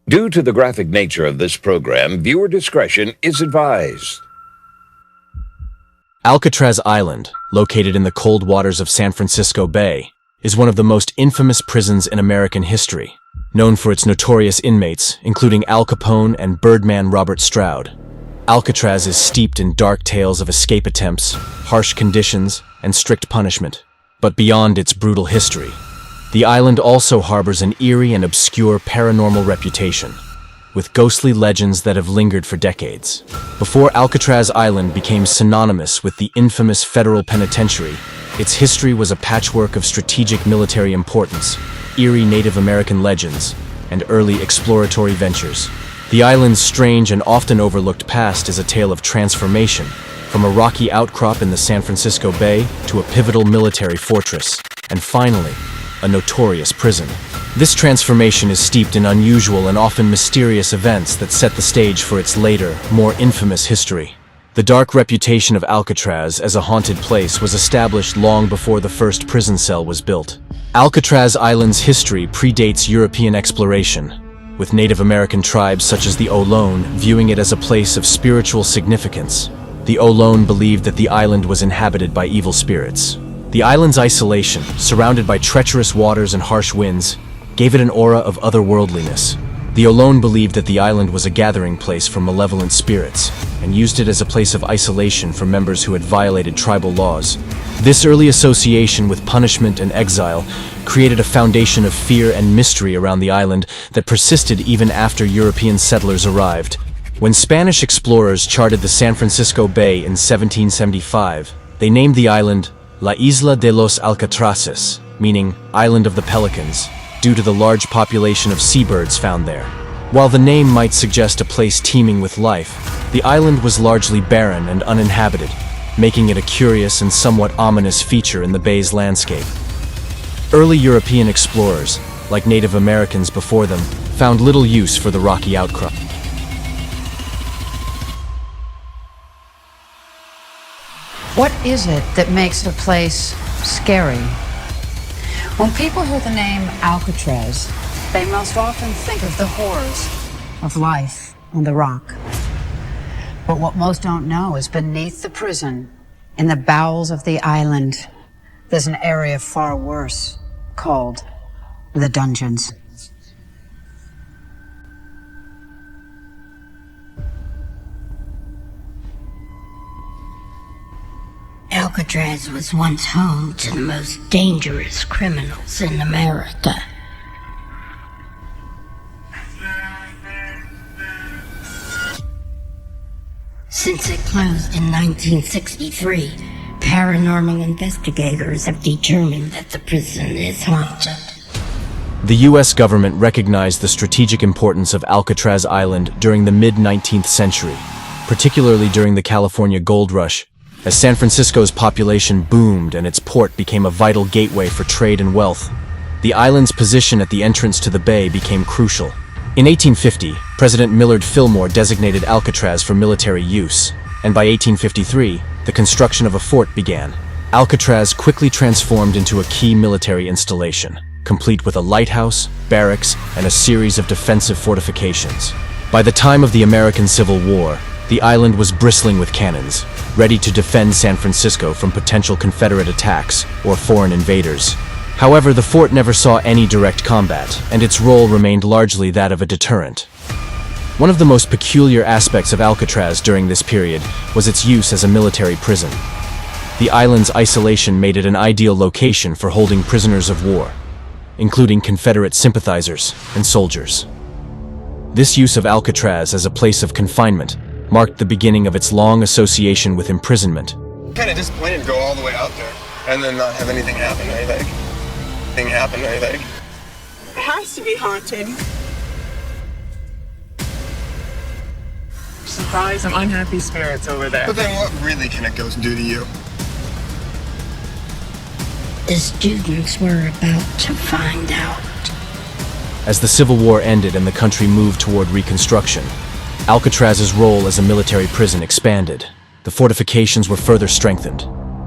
Due to the graphic nature of this program, viewer discretion is advised. Alcatraz Island, located in the cold waters of San Francisco Bay, is one of the most infamous prisons in American history, known for its notorious inmates, including Al Capone and Birdman Robert Stroud. Alcatraz is steeped in dark tales of escape attempts, harsh conditions, and strict punishment. But beyond its brutal history, the island also harbors an eerie and obscure paranormal reputation, with ghostly legends that have lingered for decades. Before Alcatraz Island became synonymous with the infamous federal penitentiary, its history was a patchwork of strategic military importance, eerie Native American legends, and early exploratory ventures. The island's strange and often overlooked past is a tale of transformation, from a rocky outcrop in the San Francisco Bay to a pivotal military fortress, and finally, a notorious prison. This transformation is steeped in unusual and often mysterious events that set the stage for its later, more infamous history. The dark reputation of Alcatraz as a haunted place was established long before the first prison cell was built. Alcatraz Island's history predates European exploration, with Native American tribes such as the Ohlone viewing it as a place of spiritual significance. The Ohlone believed that the island was inhabited by evil spirits. The island's isolation, surrounded by treacherous waters and harsh winds, gave it an aura of otherworldliness. The Ohlone believed that the island was a gathering place for malevolent spirits, and used it as a place of isolation for members who had violated tribal laws. This early association with punishment and exile created a foundation of fear and mystery around the island that persisted even after European settlers arrived. When Spanish explorers charted the San Francisco Bay in 1775, they named the island La Isla de los Alcatrazes, meaning Island of the Pelicans, due to the large population of seabirds found there. While the name might suggest a place teeming with life, the island was largely barren and uninhabited, making it a curious and somewhat ominous feature in the bay's landscape. Early European explorers, like Native Americans before them, found little use for the rocky outcrop. What is it that makes a place scary? When people hear the name Alcatraz, they most often think of the horrors of life on the rock. But what most don't know is beneath the prison, in the bowels of the island, there's an area far worse called the dungeons. Alcatraz was once home to the most dangerous criminals in America. Since it closed in 1963, paranormal investigators have determined that the prison is haunted. The U.S. government recognized the strategic importance of Alcatraz Island during the mid-19th century, particularly during the California Gold Rush, as San Francisco's population boomed and its port became a vital gateway for trade and wealth. The island's position at the entrance to the bay became crucial. In 1850, President Millard Fillmore designated Alcatraz for military use, and by 1853, the construction of a fort began. Alcatraz quickly transformed into a key military installation, complete with a lighthouse, barracks, and a series of defensive fortifications. By the time of the American Civil War, the island was bristling with cannons, ready to defend San Francisco from potential Confederate attacks or foreign invaders. However, the fort never saw any direct combat, and its role remained largely that of a deterrent. One of the most peculiar aspects of Alcatraz during this period was its use as a military prison. The island's isolation made it an ideal location for holding prisoners of war, including Confederate sympathizers and soldiers. This use of Alcatraz as a place of confinement marked the beginning of its long association with imprisonment. Kind of disappointed to go all the way out there and then not have anything happen, I think. It has to be haunted. Surprise, some unhappy spirits over there. But then what really can a ghost do to you? The students were about to find out. As the Civil War ended and the country moved toward Reconstruction, Alcatraz's role as a military prison expanded. The fortifications were further strengthened,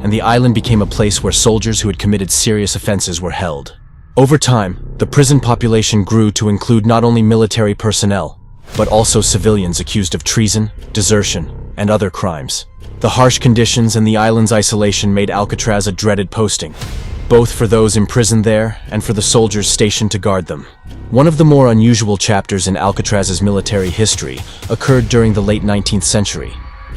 and the island became a place where soldiers who had committed serious offenses were held. Over time, The prison population grew to include not only military personnel, but also civilians accused of treason, desertion, and other crimes. The harsh conditions and the island's isolation made Alcatraz a dreaded posting, both for those imprisoned there and for the soldiers stationed to guard them. One of the more unusual chapters in Alcatraz's military history occurred during the late 19th century,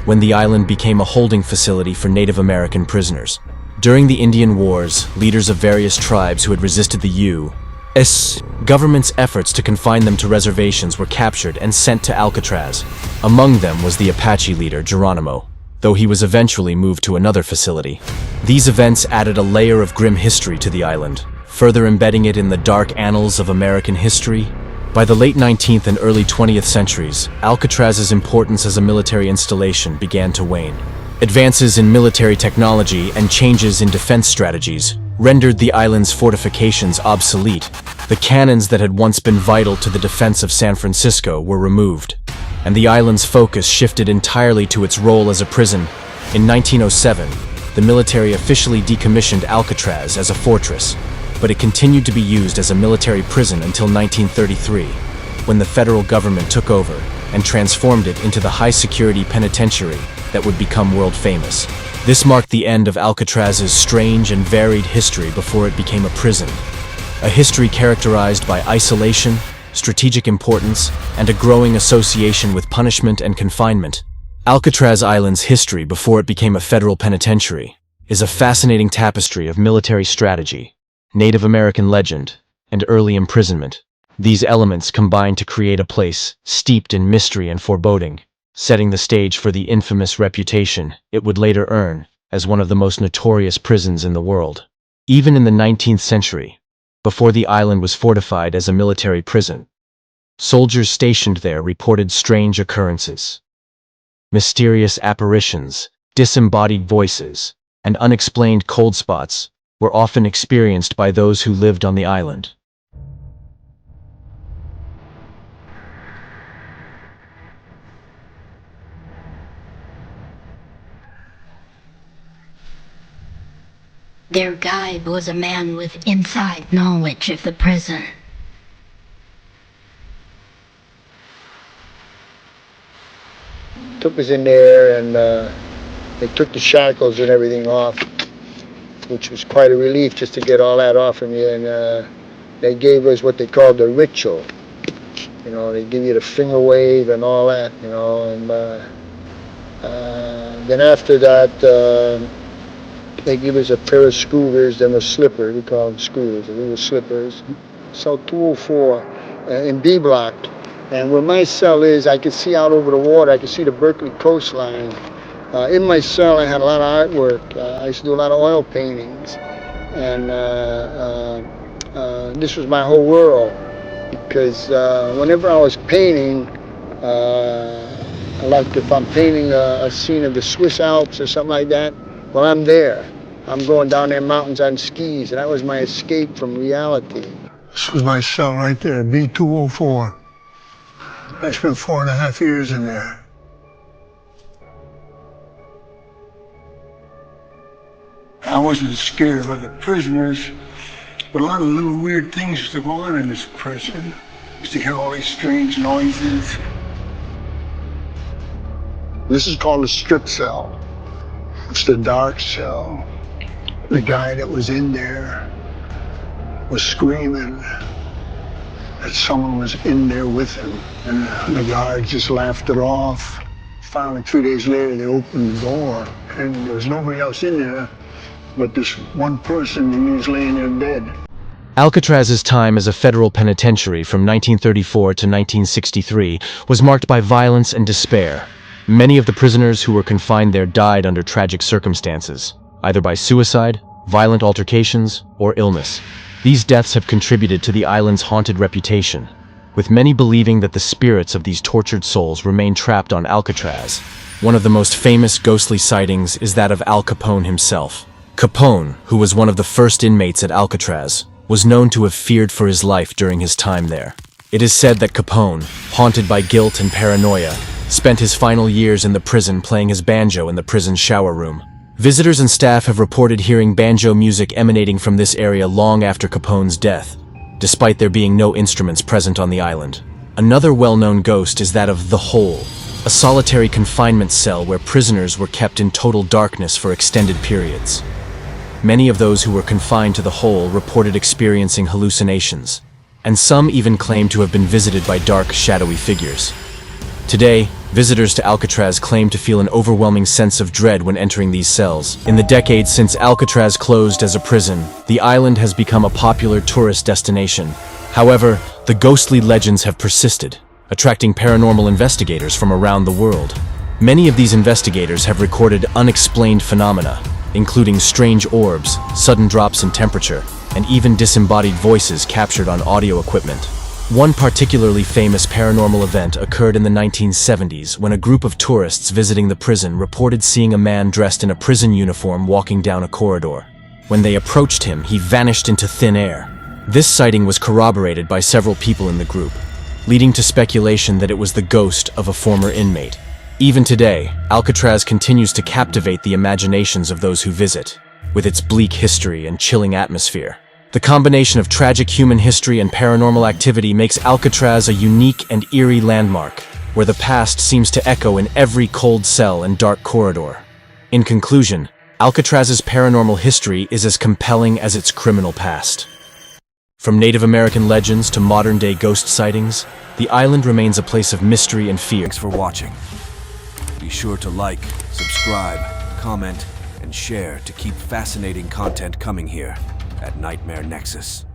when the island became a holding facility for Native American prisoners. During the Indian Wars, leaders of various tribes who had resisted the U.S. government's efforts to confine them to reservations were captured and sent to Alcatraz. Among them was the Apache leader Geronimo, though he was eventually moved to another facility. These events added a layer of grim history to the island, further embedding it in the dark annals of American history. By the late 19th and early 20th centuries, Alcatraz's importance as a military installation began to wane. Advances in military technology and changes in defense strategies rendered the island's fortifications obsolete. The cannons that had once been vital to the defense of San Francisco were removed, and the island's focus shifted entirely to its role as a prison. In 1907, the military officially decommissioned Alcatraz as a fortress, but it continued to be used as a military prison until 1933, when the federal government took over and transformed it into the high-security penitentiary that would become world-famous. This marked the end of Alcatraz's strange and varied history before it became a prison, a history characterized by isolation, strategic importance, and a growing association with punishment and confinement. Alcatraz Island's history before it became a federal penitentiary is a fascinating tapestry of military strategy, Native American legend, and early imprisonment. These elements combine to create a place steeped in mystery and foreboding, setting the stage for the infamous reputation it would later earn as one of the most notorious prisons in the world. Even in the 19th century, before the island was fortified as a military prison, soldiers stationed there reported strange occurrences. Mysterious apparitions, disembodied voices, and unexplained cold spots were often experienced by those who lived on the island. Their guide was a man with inside knowledge of the prison. Took us in there and they took the shackles and everything off, which was quite a relief just to get all that off of you. And they gave us what they called the ritual. You know, they give you the finger wave and all that, you know. And then after that, they give us a pair of scooters, then a slipper. We call them scooters, and they were slippers. Cell 204 in B block. And where my cell is, I could see out over the water. I could see the Berkeley coastline. In my cell, I had a lot of artwork. I used to do a lot of oil paintings. And this was my whole world. Because whenever I was painting, like if I'm painting a scene of the Swiss Alps or something like that, well, I'm there. I'm going down there mountains on skis, and that was my escape from reality. This was my cell right there, B204. I spent 4.5 years in there. I wasn't scared of the prisoners, but a lot of little weird things used to go on in this prison. Used to hear all these strange noises. This is called a strip cell. It's the dark cell. The guy that was in there was screaming that someone was in there with him. And the guards just laughed it off. Finally, 3 days later, they opened the door, and there was nobody else in there but this one person, and he was laying there dead. Alcatraz's time as a federal penitentiary from 1934 to 1963 was marked by violence and despair. Many of the prisoners who were confined there died under tragic circumstances, either by suicide, violent altercations, or illness. These deaths have contributed to the island's haunted reputation, with many believing that the spirits of these tortured souls remain trapped on Alcatraz. One of the most famous ghostly sightings is that of Al Capone himself. Capone, who was one of the first inmates at Alcatraz, was known to have feared for his life during his time there. It is said that Capone, haunted by guilt and paranoia, spent his final years in the prison playing his banjo in the prison's shower room. Visitors and staff have reported hearing banjo music emanating from this area long after Capone's death. despite there being no instruments present on the island. Another well-known ghost is that of the Hole, a solitary confinement cell where prisoners were kept in total darkness for extended periods. Many of those who were confined to the Hole reported experiencing hallucinations, and some even claimed to have been visited by dark, shadowy figures. Today, visitors to Alcatraz claim to feel an overwhelming sense of dread when entering these cells. In the decades since Alcatraz closed as a prison, the island has become a popular tourist destination. However, the ghostly legends have persisted, attracting paranormal investigators from around the world. Many of these investigators have recorded unexplained phenomena, including strange orbs, sudden drops in temperature, and even disembodied voices captured on audio equipment. One particularly famous paranormal event occurred in the 1970s when a group of tourists visiting the prison reported seeing a man dressed in a prison uniform walking down a corridor. When they approached him, he vanished into thin air. This sighting was corroborated by several people in the group, leading to speculation that it was the ghost of a former inmate. Even today, Alcatraz continues to captivate the imaginations of those who visit, with its bleak history and chilling atmosphere. The combination of tragic human history and paranormal activity makes Alcatraz a unique and eerie landmark, where the past seems to echo in every cold cell and dark corridor. In conclusion, Alcatraz's paranormal history is as compelling as its criminal past. From Native American legends to modern-day ghost sightings, the island remains a place of mystery and fear. Thanks for watching. Be sure to like, subscribe, comment, and share to keep fascinating content coming here at Nightmare Nexus.